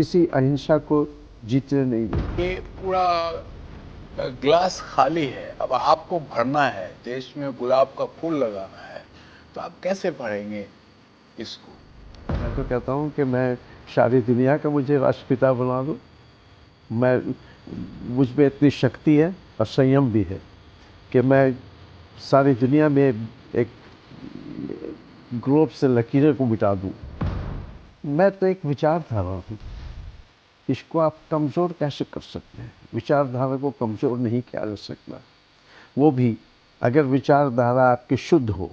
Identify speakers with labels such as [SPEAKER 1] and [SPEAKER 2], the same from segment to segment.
[SPEAKER 1] किसी अहिंसा को जीतने नहीं देगी।
[SPEAKER 2] ये पूरा ग्लास खाली है, अब आपको भरना है, देश में गुलाब का फूल लगाना है, तो आप कैसे भरेंगे इसको?
[SPEAKER 1] मैं तो कहता हूँ कि मैं सारी दुनिया का मुझे राष्ट्रपिता बना दो। मुझ में इतनी शक्ति है और संयम भी है कि मैं सारी दुनिया में एक ग्लोब से लकीरें को मिटा दूँ। मैं तो एक विचारधारा हूँ, इसको आप कमज़ोर कैसे कर सकते हैं? विचारधारा को कमज़ोर नहीं किया जा सकता, वो भी अगर विचारधारा आपकी शुद्ध हो।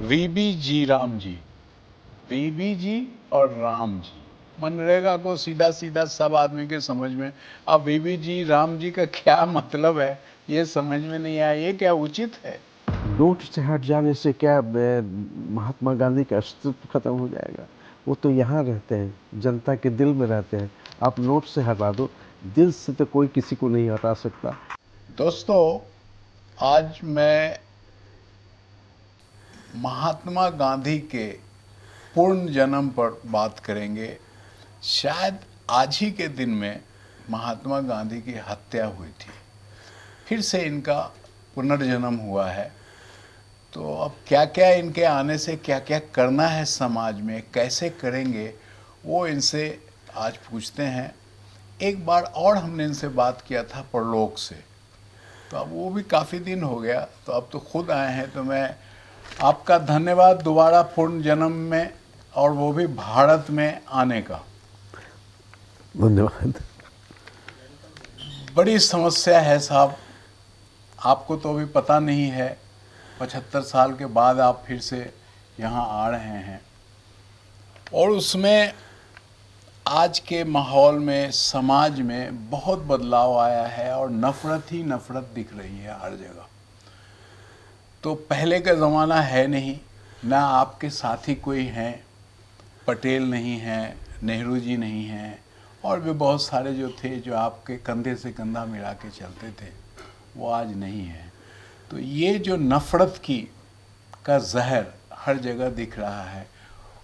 [SPEAKER 2] वीबी जी राम जी, वीबी जी और राम जी, मनरेगा को सीधा सीधा सब आदमी के समझ में, अब वीबी जी राम जी का क्या मतलब है ये समझ में नहीं आया, ये क्या उचित है?
[SPEAKER 1] नोट से हट जाने से क्या महात्मा गांधी का अस्तित्व खत्म हो जाएगा? वो तो यहाँ रहते हैं, जनता के दिल में रहते हैं। आप नोट से हटा दो, दिल से तो कोई किसी को नहीं हटा सकता।
[SPEAKER 2] दोस्तों, आज मैं महात्मा गांधी के पूर्ण जन्म पर बात करेंगे। शायद आज ही के दिन में महात्मा गांधी की हत्या हुई थी, फिर से इनका पुनर्जन्म हुआ है। तो अब क्या क्या इनके आने से क्या क्या करना है समाज में, कैसे करेंगे, वो इनसे आज पूछते हैं। एक बार और हमने इनसे बात किया था परलोक से, तो अब वो भी काफ़ी दिन हो गया, तो अब तो खुद आए हैं। तो मैं आपका धन्यवाद दोबारा पूर्ण जन्म में, और वो भी भारत में आने का।
[SPEAKER 1] धन्यवाद।
[SPEAKER 2] बड़ी समस्या है साहब, आपको तो अभी पता नहीं है, 75 साल के बाद आप फिर से यहाँ आ रहे हैं, और उसमें आज के माहौल में, समाज में बहुत बदलाव आया है और नफ़रत ही नफ़रत दिख रही है हर जगह। तो पहले का ज़माना है नहीं, ना आपके साथी कोई हैं, पटेल नहीं हैं, नेहरू जी नहीं हैं, और भी बहुत सारे जो थे, जो आपके कंधे से कंधा मिला के चलते थे, वो आज नहीं है। तो ये जो नफ़रत का जहर हर जगह दिख रहा है,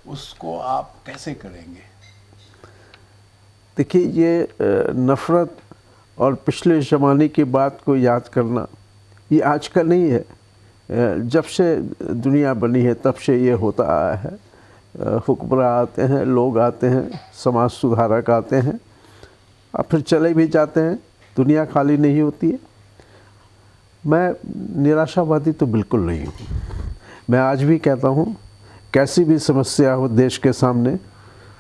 [SPEAKER 2] उसको आप कैसे करेंगे?
[SPEAKER 1] देखिए, ये नफ़रत और पिछले ज़माने की बात को याद करना, ये आज का नहीं है। जब से दुनिया बनी है तब से ये होता आया है। हुक्मरान आते हैं, लोग आते हैं, समाज सुधारक आते हैं और फिर चले भी जाते हैं, दुनिया खाली नहीं होती है। मैं निराशावादी तो बिल्कुल नहीं हूँ। मैं आज भी कहता हूँ, कैसी भी समस्या हो देश के सामने,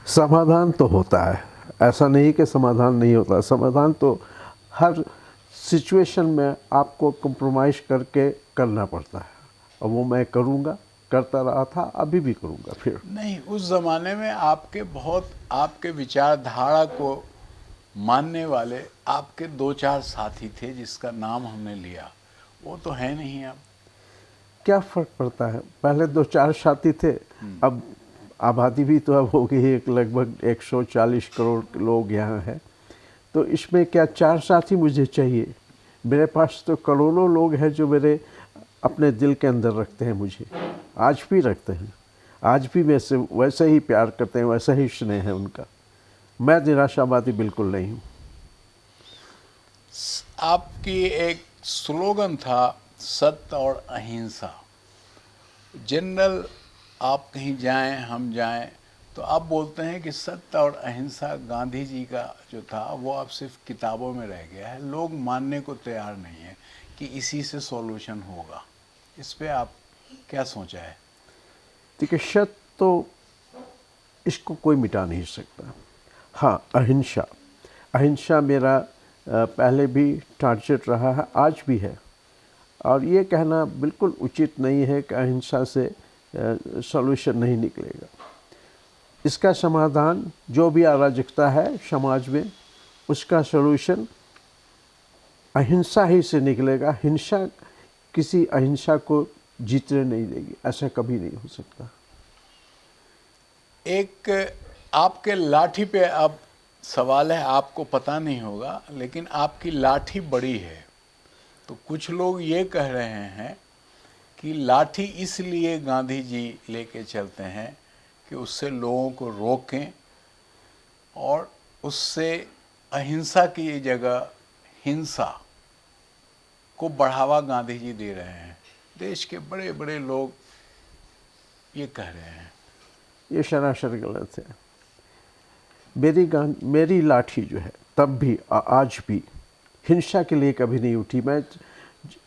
[SPEAKER 1] समाधान तो होता है। ऐसा नहीं कि समाधान नहीं होता, समाधान तो हर सिचुएशन में आपको कंप्रोमाइज़ करके करना पड़ता है, और वो मैं करूँगा, करता रहा था, अभी भी करूँगा। फिर
[SPEAKER 2] नहीं, उस ज़माने में आपके विचारधारा को मानने वाले आपके 2-4 साथी थे, जिसका नाम हमने लिया, वो तो है नहीं अब।
[SPEAKER 1] क्या फ़र्क पड़ता है? पहले 2-4 साथी थे, अब आबादी भी तो अब हो गई है, लगभग 140 करोड़ लोग यहाँ हैं। तो इसमें क्या 4 साथी मुझे चाहिए? मेरे पास तो करोड़ों लोग हैं जो मेरे अपने दिल के अंदर रखते हैं मुझे, आज भी रखते हैं, आज भी वैसे ही प्यार करते हैं, वैसा ही स्नेह है उनका। मैं निराशावादी बिल्कुल नहीं हूँ।
[SPEAKER 2] आपकी एक स्लोगन था, सत्य और अहिंसा। जनरल, आप कहीं जाएं, हम जाएं, तो आप बोलते हैं कि सत्य और अहिंसा गांधी जी का जो था वो अब सिर्फ किताबों में रह गया है, लोग मानने को तैयार नहीं है कि इसी से सॉल्यूशन होगा। इस पे आप क्या सोचा है?
[SPEAKER 1] देखिए, सत्य तो इसको कोई मिटा नहीं सकता। हाँ, अहिंसा, अहिंसा मेरा पहले भी टारगेट रहा है, आज भी है। और ये कहना बिल्कुल उचित नहीं है कि अहिंसा से सॉल्यूशन नहीं निकलेगा। इसका समाधान, जो भी अराजकता है समाज में, उसका सॉल्यूशन अहिंसा ही से निकलेगा। हिंसा किसी अहिंसा को जीतने नहीं देगी, ऐसा कभी नहीं हो सकता।
[SPEAKER 2] एक आपके लाठी पे अब सवाल है, आपको पता नहीं होगा, लेकिन आपकी लाठी बड़ी है। तो कुछ लोग ये कह रहे हैं कि लाठी इसलिए गांधी जी लेके चलते हैं कि उससे लोगों को रोकें और उससे अहिंसा की जगह हिंसा को बढ़ावा गांधी जी दे रहे हैं। देश के बड़े बड़े लोग ये कह रहे हैं।
[SPEAKER 1] ये सरासर गलत है। मेरी लाठी जो है तब भी आज भी हिंसा के लिए कभी नहीं उठी। मैं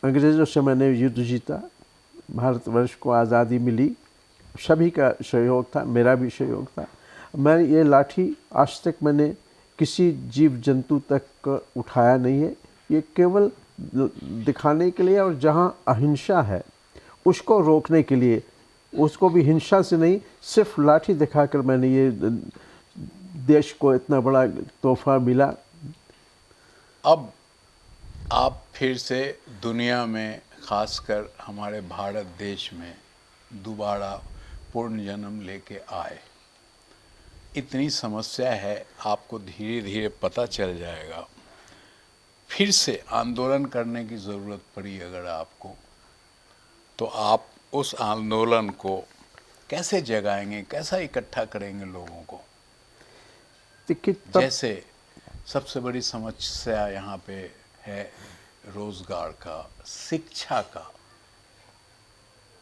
[SPEAKER 1] अंग्रेज़ों से मैंने युद्ध जीता, भारतवर्ष को आज़ादी मिली, सभी का सहयोग था, मेरा भी सहयोग था। मैं ये लाठी आज तक मैंने किसी जीव जंतु तक उठाया नहीं है। ये केवल दिखाने के लिए, और जहाँ अहिंसा है उसको रोकने के लिए, उसको भी हिंसा से नहीं, सिर्फ लाठी दिखाकर मैंने ये देश को इतना बड़ा तोहफा मिला।
[SPEAKER 2] अब आप फिर से दुनिया में, खासकर हमारे भारत देश में दोबारा पूर्ण जन्म लेके आए। इतनी समस्या है, आपको धीरे धीरे पता चल जाएगा। फिर से आंदोलन करने की ज़रूरत पड़ी अगर आपको, तो आप उस आंदोलन को कैसे जगाएंगे, कैसा इकट्ठा करेंगे लोगों को? जैसे सबसे बड़ी समस्या यहाँ पे है रोजगार का, शिक्षा का,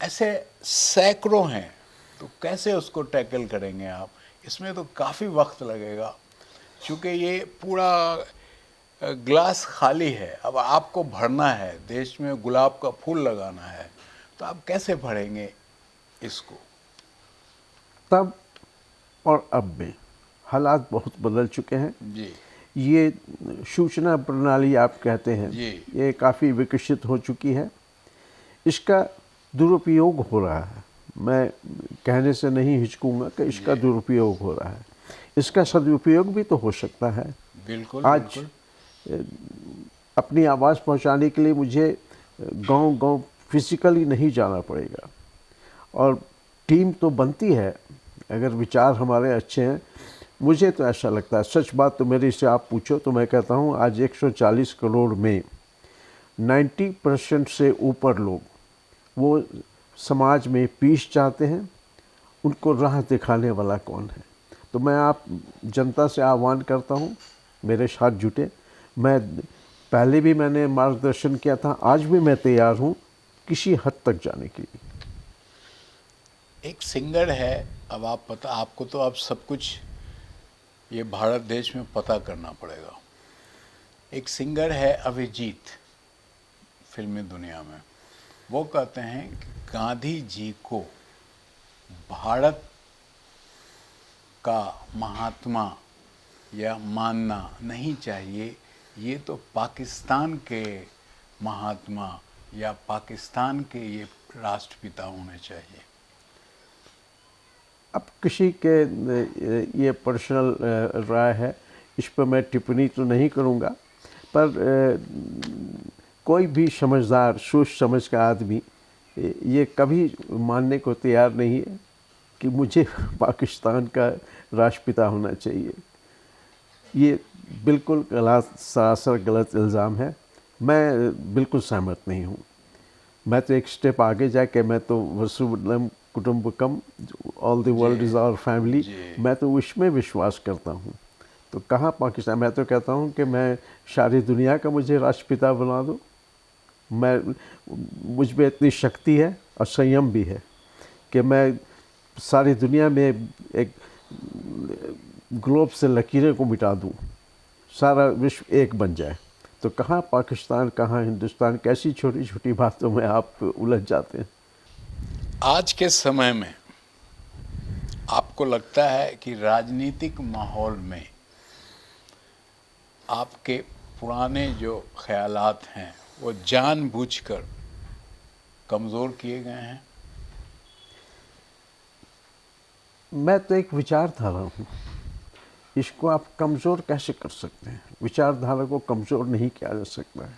[SPEAKER 2] ऐसे सैकड़ों हैं, तो कैसे उसको टैकल करेंगे आप? इसमें तो काफ़ी वक्त लगेगा, क्योंकि ये पूरा ग्लास खाली है। अब आपको भरना है, देश में गुलाब का फूल लगाना है, तो आप कैसे भरेंगे इसको?
[SPEAKER 1] तब और अब में हालात बहुत बदल चुके हैं
[SPEAKER 2] जी।
[SPEAKER 1] ये सूचना प्रणाली आप कहते हैं
[SPEAKER 2] जी।
[SPEAKER 1] ये काफ़ी विकसित हो चुकी है। इसका दुरुपयोग हो रहा है। मैं कहने से नहीं हिचकूंगा कि इसका दुरुपयोग हो रहा है। इसका सदुपयोग भी तो हो सकता है।
[SPEAKER 2] बिल्कुल।
[SPEAKER 1] आज
[SPEAKER 2] बिल्कुल।
[SPEAKER 1] अपनी आवाज़ पहुंचाने के लिए मुझे गांव-गांव फिजिकली नहीं जाना पड़ेगा, और टीम तो बनती है अगर विचार हमारे अच्छे हैं। मुझे तो ऐसा लगता है, सच बात तो मेरे से आप पूछो तो मैं कहता हूँ आज 140 करोड़ में 90% से ऊपर लोग वो समाज में पीस चाहते हैं। उनको राह दिखाने वाला कौन है? तो मैं आप जनता से आह्वान करता हूँ, मेरे साथ जुटे। मैं पहले भी मैंने मार्गदर्शन किया था, आज भी मैं तैयार हूँ किसी हद तक जाने के लिए।
[SPEAKER 2] एक सिंगर है, अब आपको तो अब सब कुछ ये भारत देश में पता करना पड़ेगा। एक सिंगर है अभिजीत, फिल्मी दुनिया में, वो कहते हैं कि गांधी जी को भारत का महात्मा या मानना नहीं चाहिए, ये तो पाकिस्तान के महात्मा या पाकिस्तान के ये राष्ट्रपिता होने चाहिए।
[SPEAKER 1] अब किसी के ये पर्सनल राय है, इस पर मैं टिप्पणी तो नहीं करूँगा, पर कोई भी समझदार सोच समझ का आदमी ये कभी मानने को तैयार नहीं है कि मुझे पाकिस्तान का राष्ट्रपिता होना चाहिए। ये बिल्कुल सरासर गलत इल्ज़ाम है। मैं बिल्कुल सहमत नहीं हूँ। मैं तो एक स्टेप आगे जाके, मैं तो वसुधैव कुटुंबकम, all the world is our family, मैं तो उसमें विश्वास करता हूँ। तो कहाँ पाकिस्तान? मैं तो कहता हूँ कि मैं सारी दुनिया का मुझे राष्ट्रपिता बना दो। मुझ में इतनी शक्ति है और संयम भी है कि मैं सारी दुनिया में एक ग्लोब से लकीरें को मिटा दूँ, सारा विश्व एक बन जाए। तो कहाँ पाकिस्तान, कहाँ हिंदुस्तान, कैसी छोटी छोटी बातों में आप उलझ जाते हैं।
[SPEAKER 2] आज के समय में आपको लगता है कि राजनीतिक माहौल में आपके पुराने जो ख्यालात हैं वो जानबूझकर कमज़ोर किए गए हैं?
[SPEAKER 1] मैं तो एक विचारधारा हूँ, इसको आप कमज़ोर कैसे कर सकते हैं? विचारधारा को कमज़ोर नहीं किया जा सकता है।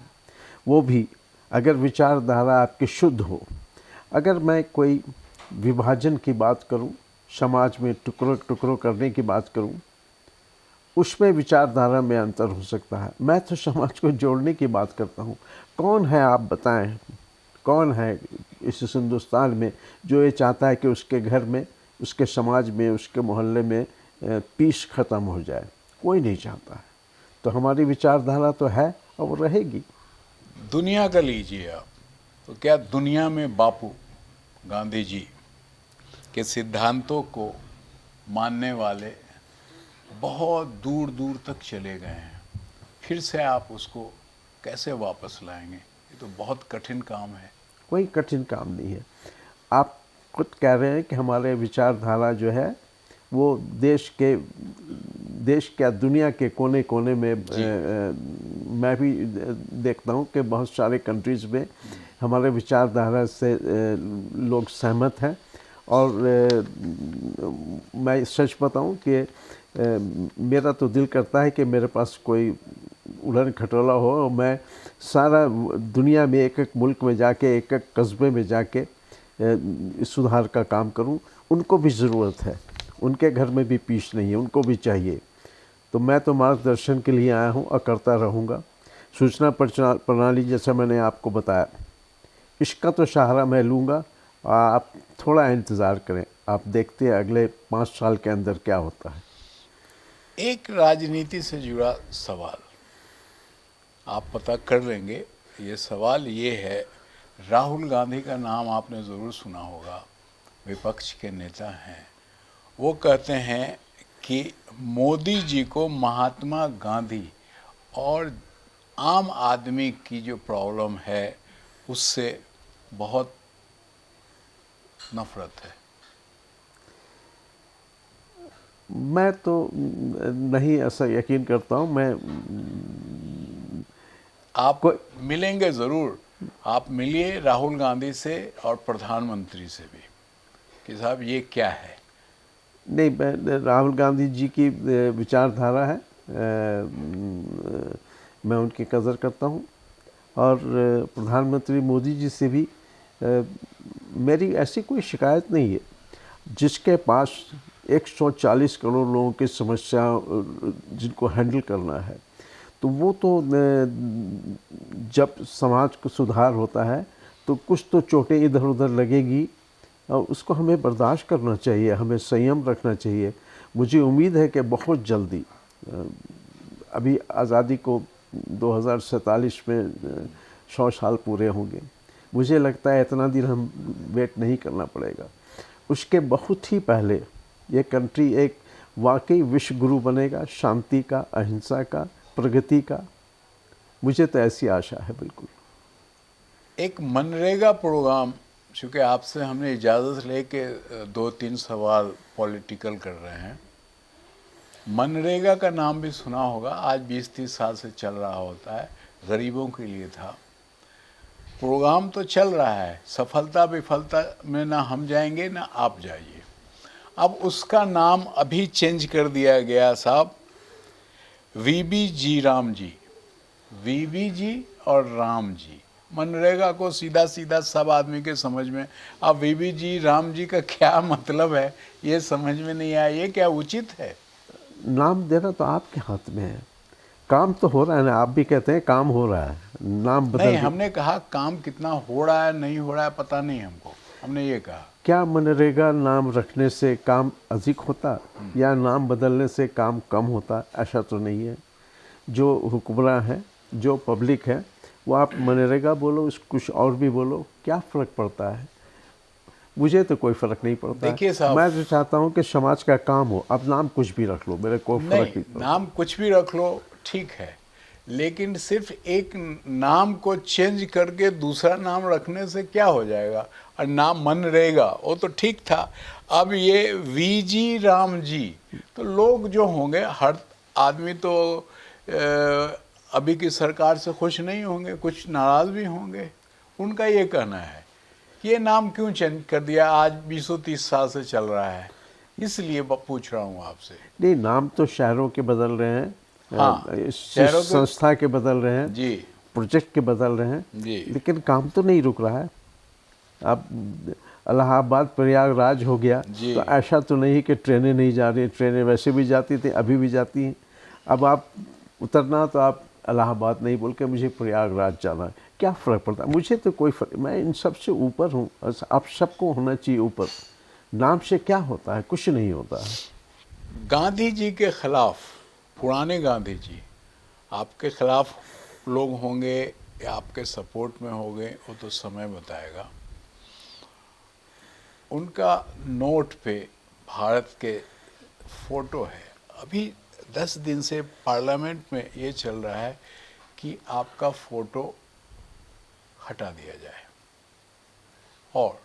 [SPEAKER 1] वो भी अगर विचारधारा आपकी शुद्ध हो। अगर मैं कोई विभाजन की बात करूं, समाज में टुकड़ों टुकड़ों करने की बात करूं, उसमें विचारधारा में अंतर हो सकता है। मैं तो समाज को जोड़ने की बात करता हूं। कौन है आप बताएं, कौन है इस हिंदुस्तान में जो ये चाहता है कि उसके घर में, उसके समाज में, उसके मोहल्ले में पीस ख़त्म हो जाए? कोई नहीं चाहता है। तो हमारी विचारधारा तो है और वो रहेगी।
[SPEAKER 2] दुनिया का लीजिए आप, तो क्या दुनिया में बापू गांधी जी के सिद्धांतों को मानने वाले बहुत दूर दूर तक चले गए हैं, फिर से आप उसको कैसे वापस लाएंगे? ये तो बहुत कठिन काम है।
[SPEAKER 1] कोई कठिन काम नहीं है। आप खुद कह रहे हैं कि हमारे विचारधारा जो है वो देश क्या दुनिया के कोने कोने में मैं भी देखता हूँ कि बहुत सारे कंट्रीज़ में हमारे विचारधारा से लोग सहमत हैं। और मैं सच बताऊँ कि मेरा तो दिल करता है कि मेरे पास कोई उड़न खटोला हो और मैं सारा दुनिया में एक एक मुल्क में जाके एक एक कस्बे में जाके सुधार का काम करूं। उनको भी ज़रूरत है, उनके घर में भी पीस नहीं है, उनको भी चाहिए। तो मैं तो मार्गदर्शन के लिए आया हूं और करता रहूंगा। सूचना प्रणाली जैसा मैंने आपको बताया, इसका तो सहारा मैं लूँगा। आप थोड़ा इंतज़ार करें, आप देखते हैं अगले 5 साल के अंदर क्या होता है।
[SPEAKER 2] एक राजनीति से जुड़ा सवाल आप पता कर लेंगे। ये सवाल ये है, राहुल गांधी का नाम आपने ज़रूर सुना होगा, विपक्ष के नेता हैं। वो कहते हैं कि मोदी जी को महात्मा गांधी और आम आदमी की जो प्रॉब्लम है उससे बहुत नफरत है।
[SPEAKER 1] मैं तो नहीं ऐसा यकीन करता हूँ। मैं
[SPEAKER 2] आप मिलेंगे ज़रूर, आप मिलिए राहुल गांधी से और प्रधानमंत्री से भी कि साहब ये क्या है।
[SPEAKER 1] नहीं, राहुल गांधी जी की विचारधारा है, मैं उनकी कदर करता हूँ। और प्रधानमंत्री मोदी जी से भी मेरी ऐसी कोई शिकायत नहीं है। जिसके पास 140 करोड़ लोगों की समस्या जिनको हैंडल करना है, तो वो तो जब समाज को सुधार होता है तो कुछ तो चोटें इधर उधर लगेगी और उसको हमें बर्दाश्त करना चाहिए, हमें संयम रखना चाहिए। मुझे उम्मीद है कि बहुत जल्दी, अभी आज़ादी को 2047 में 100 साल पूरे होंगे। मुझे लगता है इतना दिन हम वेट नहीं करना पड़ेगा। उसके बहुत ही पहले ये कंट्री एक वाकई विश्व गुरु बनेगा, शांति का, अहिंसा का, प्रगति का। मुझे तो ऐसी आशा है। बिल्कुल।
[SPEAKER 2] एक मनरेगा प्रोग्राम, चूँकि आपसे हमने इजाज़त लेके 2-3 सवाल पॉलिटिकल कर रहे हैं। मनरेगा का नाम भी सुना होगा, आज 20-30 साल से चल रहा होता है, गरीबों के लिए था। प्रोग्राम तो चल रहा है, सफलता विफलता में ना हम जाएंगे ना आप जाइए। अब उसका नाम अभी चेंज कर दिया गया साहब, वीबी जी राम जी, वीबी जी और राम जी। मनरेगा को सीधा सीधा सब आदमी के समझ में, अब वीबी जी राम जी का क्या मतलब है ये समझ में नहीं आया। ये क्या उचित है?
[SPEAKER 1] नाम देना तो आपके हाथ में है, काम तो हो रहा है ना। आप भी कहते हैं काम हो रहा है, नाम बदल
[SPEAKER 2] नहीं, हमने कहा काम कितना हो रहा है नहीं हो रहा है पता नहीं हमको, हमने ये कहा।
[SPEAKER 1] क्या मनरेगा नाम रखने से काम अधिक होता या नाम बदलने से काम कम होता? ऐसा तो नहीं है। जो हुक्मरान है, जो पब्लिक है, वो आप मनरेगा बोलो, कुछ और भी बोलो, क्या फ़र्क पड़ता है? मुझे तो कोई फ़र्क नहीं पड़ता।
[SPEAKER 2] देखिए साहब,
[SPEAKER 1] मैं तो चाहता हूँ कि समाज का काम हो। अब नाम कुछ भी रख लो, मेरे को फ़र्क नहीं
[SPEAKER 2] नहीं,
[SPEAKER 1] पड़ता।
[SPEAKER 2] नाम कुछ भी रख लो ठीक है, लेकिन सिर्फ एक नाम को चेंज करके दूसरा नाम रखने से क्या हो जाएगा? और नाम मनरेगा वो तो ठीक था, अब ये वीजी राम जी, तो लोग जो होंगे, हर आदमी तो अभी की सरकार से खुश नहीं होंगे, कुछ नाराज़ भी होंगे। उनका ये कहना है कि ये नाम क्यों चेंज कर दिया, आज 20-30 साल से चल रहा है, इसलिए पूछ रहा हूँ आपसे।
[SPEAKER 1] नहीं, नाम तो शहरों के बदल रहे हैं,
[SPEAKER 2] हाँ,
[SPEAKER 1] शहरों के संस्था के बदल रहे हैं
[SPEAKER 2] जी,
[SPEAKER 1] प्रोजेक्ट के बदल रहे हैं
[SPEAKER 2] जी,
[SPEAKER 1] लेकिन काम तो नहीं रुक रहा है। अब इलाहाबाद प्रयागराज हो गया
[SPEAKER 2] जी।
[SPEAKER 1] तो ऐसा तो नहीं कि ट्रेनें नहीं जा रही, ट्रेनें वैसे भी जाती थी, अभी भी जाती हैं। अब आप उतरना तो आप इलाहाबाद नहीं बोल के मुझे प्रयागराज जाना है, क्या फ़र्क पड़ता है? मुझे तो कोई फ़र्क, मैं इन सब से ऊपर हूँ। आप सबको होना चाहिए ऊपर। नाम से क्या होता है? कुछ नहीं होता है।
[SPEAKER 2] गांधी जी के खिलाफ पुराने गांधी जी आपके खिलाफ लोग होंगे या आपके सपोर्ट में होंगे, वो तो समय बताएगा। उनका नोट पे भारत के फोटो है। अभी 10 दिन से पार्लियामेंट में ये चल रहा है कि आपका फोटो हटा दिया जाए, और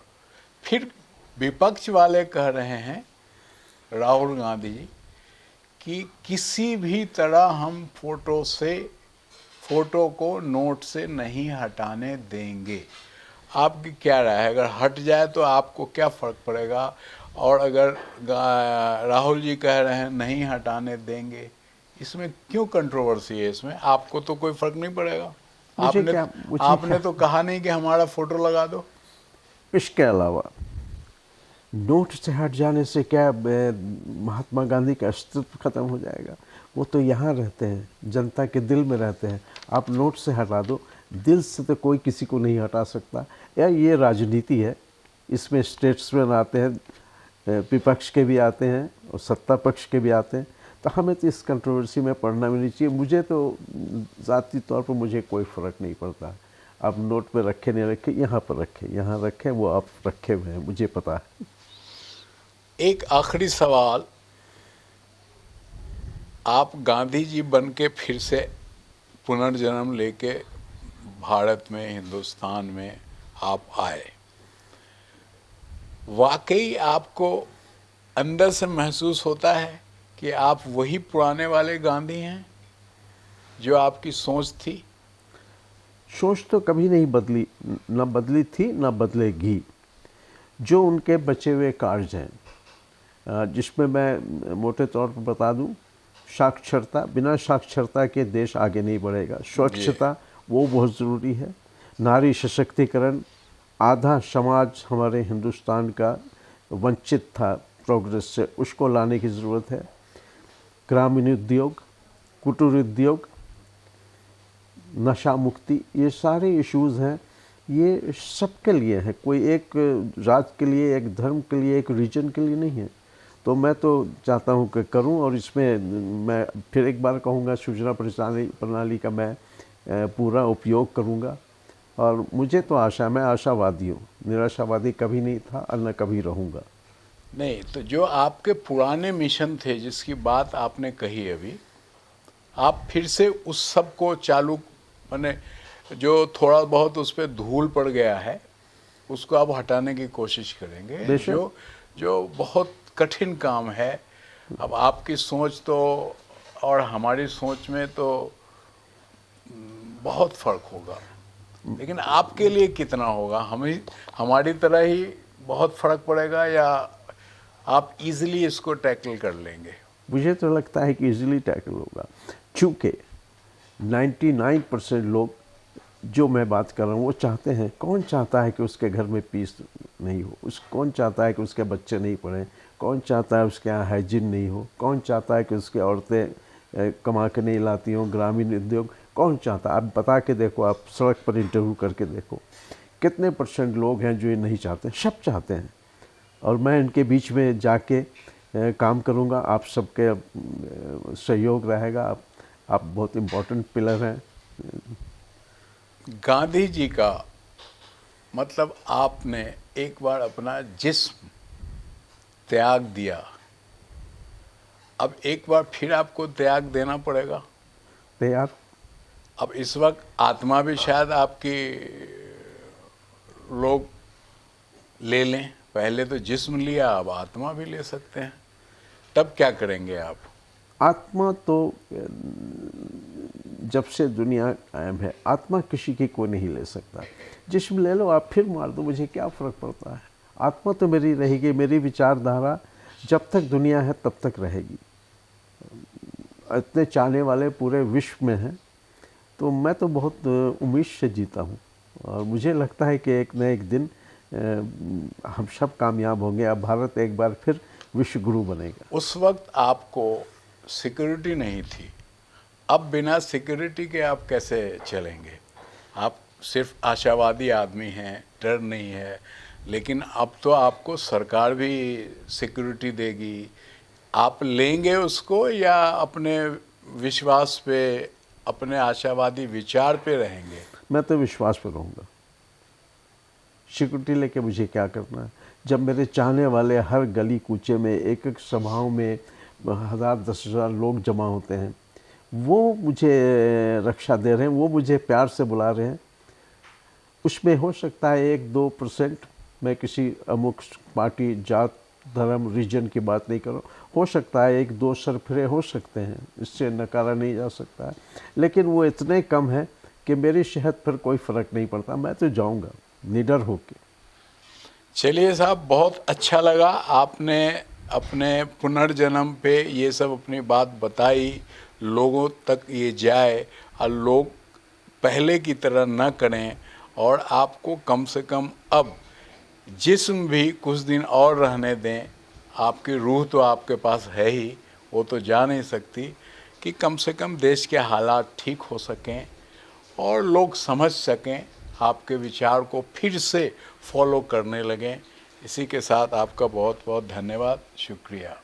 [SPEAKER 2] फिर विपक्ष वाले कह रहे हैं, राहुल गांधी जी, कि किसी भी तरह हम फोटो को नोट से नहीं हटाने देंगे। आपकी क्या राय है? अगर हट जाए तो आपको क्या फ़र्क पड़ेगा? और अगर राहुल जी कह रहे हैं नहीं हटाने देंगे, इसमें क्यों कंट्रोवर्सी है? इसमें आपको तो कोई फ़र्क नहीं पड़ेगा। आपने तो कहा नहीं कि हमारा फ़ोटो लगा दो।
[SPEAKER 1] इसके अलावा नोट से हट जाने से क्या महात्मा गांधी का अस्तित्व खत्म हो जाएगा? वो तो यहाँ रहते हैं, जनता के दिल में रहते हैं। आप नोट से हटा दो, दिल से तो कोई किसी को नहीं हटा सकता। या ये राजनीति है, इसमें स्टेट्समैन आते हैं, विपक्ष के भी आते हैं और सत्ता पक्ष के भी आते हैं। तो हमें तो इस कंट्रोवर्सी में पड़ना भी नहीं चाहिए। मुझे तो ज़ाती तौर पर मुझे कोई फ़र्क नहीं पड़ता। आप नोट पे रखे नहीं रखे, यहाँ पर रखे, यहाँ रखे, वो आप रखे हुए हैं, मुझे पता है।
[SPEAKER 2] एक आखिरी सवाल, आप गांधी जी बन के फिर से पुनर्जन्म लेके भारत में, हिंदुस्तान में आप आए, वाकई आपको अंदर से महसूस होता है कि आप वही पुराने वाले गांधी हैं जो आपकी सोच थी?
[SPEAKER 1] सोच तो कभी नहीं बदली, ना बदली थी ना बदलेगी। जो उनके बचे हुए कार्य हैं, जिसमें मैं मोटे तौर पर बता दूं, साक्षरता, बिना साक्षरता के देश आगे नहीं बढ़ेगा। स्वच्छता, वो बहुत ज़रूरी है। नारी सशक्तिकरण, आधा समाज हमारे हिंदुस्तान का वंचित था प्रोग्रेस से, उसको लाने की ज़रूरत है। ग्रामीण उद्योग, कुटीर उद्योग, नशा मुक्ति, ये सारे इश्यूज़ हैं। ये सबके लिए है, कोई एक राज्य के लिए, एक धर्म के लिए, एक रीजन के लिए नहीं है। तो मैं तो चाहता हूँ कि करूँ, और इसमें मैं फिर एक बार कहूँगा, सूचना प्रणाली का मैं पूरा उपयोग करूँगा। और मुझे तो आशा, मैं आशावादी हूँ, निराशावादी कभी नहीं था और न कभी रहूँगा।
[SPEAKER 2] नहीं, तो जो आपके पुराने मिशन थे, जिसकी बात आपने कही अभी, आप फिर से उस सब को चालू, माने जो थोड़ा बहुत उस पर धूल पड़ गया है, उसको आप हटाने की कोशिश करेंगे, जो बहुत कठिन काम है। अब आपकी सोच तो और हमारी सोच में तो बहुत फर्क होगा, लेकिन आपके लिए कितना होगा? हमारी तरह ही बहुत फर्क पड़ेगा, या आप इजीली इसको टैकल कर लेंगे?
[SPEAKER 1] मुझे तो लगता है कि इजीली टैकल होगा, चूँकि 99% लोग जो मैं बात कर रहा हूँ वो चाहते हैं। कौन चाहता है कि उसके घर में पीस नहीं हो? कौन चाहता है कि उसके बच्चे नहीं पढ़ें? कौन चाहता है उसके यहाँ हाइजीन नहीं हो? कौन चाहता है कि उसकी औरतें कमा के नहीं लाती हों? ग्रामीण उद्योग कौन चाहता है? आप बता के देखो, आप सड़क पर इंटरव्यू करके देखो, कितने % लोग हैं जो ये नहीं चाहते? सब चाहते हैं। और मैं इनके बीच में जाके काम करूँगा। आप सबके सहयोग रहेगा। आप बहुत इम्पोर्टेंट पिलर हैं।
[SPEAKER 2] गांधी जी का मतलब, आपने एक बार अपना जिस्म त्याग दिया, अब एक बार फिर आपको त्याग देना पड़ेगा।
[SPEAKER 1] त्याग,
[SPEAKER 2] अब इस वक्त आत्मा भी शायद आपकी लोग ले लें। पहले तो जिस्म लिया, अब आत्मा भी ले सकते हैं। तब क्या करेंगे आप?
[SPEAKER 1] आत्मा तो जब से दुनिया कायम है, आत्मा किसी की कोई नहीं ले सकता। जिस्म ले लो, आप फिर मार दो, मुझे क्या फ़र्क पड़ता है? आत्मा तो मेरी रहेगी। मेरी विचारधारा जब तक दुनिया है तब तक रहेगी। इतने चाहने वाले पूरे विश्व में हैं, तो मैं तो बहुत उम्मीद से जीता हूँ। और मुझे लगता है कि एक न एक दिन हम सब कामयाब होंगे। अब भारत एक बार फिर विश्व गुरु बनेगा।
[SPEAKER 2] उस वक्त आपको सिक्योरिटी नहीं थी, अब बिना सिक्योरिटी के आप कैसे चलेंगे? आप सिर्फ आशावादी आदमी हैं, डर नहीं है, लेकिन अब तो आपको सरकार भी सिक्योरिटी देगी। आप लेंगे उसको, या अपने विश्वास पे, अपने आशावादी विचार पे रहेंगे?
[SPEAKER 1] मैं तो विश्वास पर रहूँगा। सिक्योरिटी लेके मुझे क्या करना है, जब मेरे चाहने वाले हर गली कूचे में, एक एक सभाओं में 1000-10,000 लोग जमा होते हैं, वो मुझे रक्षा दे रहे हैं, वो मुझे प्यार से बुला रहे हैं। उसमें हो सकता है 1-2%, मैं किसी अमुक पार्टी, जात, धर्म, रीजन की बात नहीं कर रहा हूँ, हो सकता है 1-2 सरफिरे हो सकते हैं, इससे नकारा नहीं जा सकता है, लेकिन वो इतने कम है कि मेरी सेहत पर कोई फ़र्क नहीं पड़ता। मैं तो जाऊँगा निडर होके।
[SPEAKER 2] चलिए साहब, बहुत अच्छा लगा, आपने अपने पुनर्जन्म पे ये सब अपनी बात बताई, लोगों तक ये जाए और लोग पहले की तरह न करें, और आपको कम से कम अब जिस्म भी कुछ दिन और रहने दें। आपकी रूह तो आपके पास है ही, वो तो जा नहीं सकती, कि कम से कम देश के हालात ठीक हो सकें और लोग समझ सकें, आपके विचार को फिर से फॉलो करने लगें। इसी के साथ आपका बहुत बहुत धन्यवाद, शुक्रिया।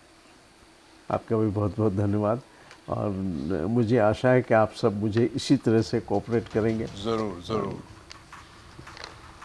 [SPEAKER 1] आपका भी बहुत बहुत धन्यवाद, और मुझे आशा है कि आप सब मुझे इसी तरह से कोऑपरेट करेंगे।
[SPEAKER 2] ज़रूर ज़रूर।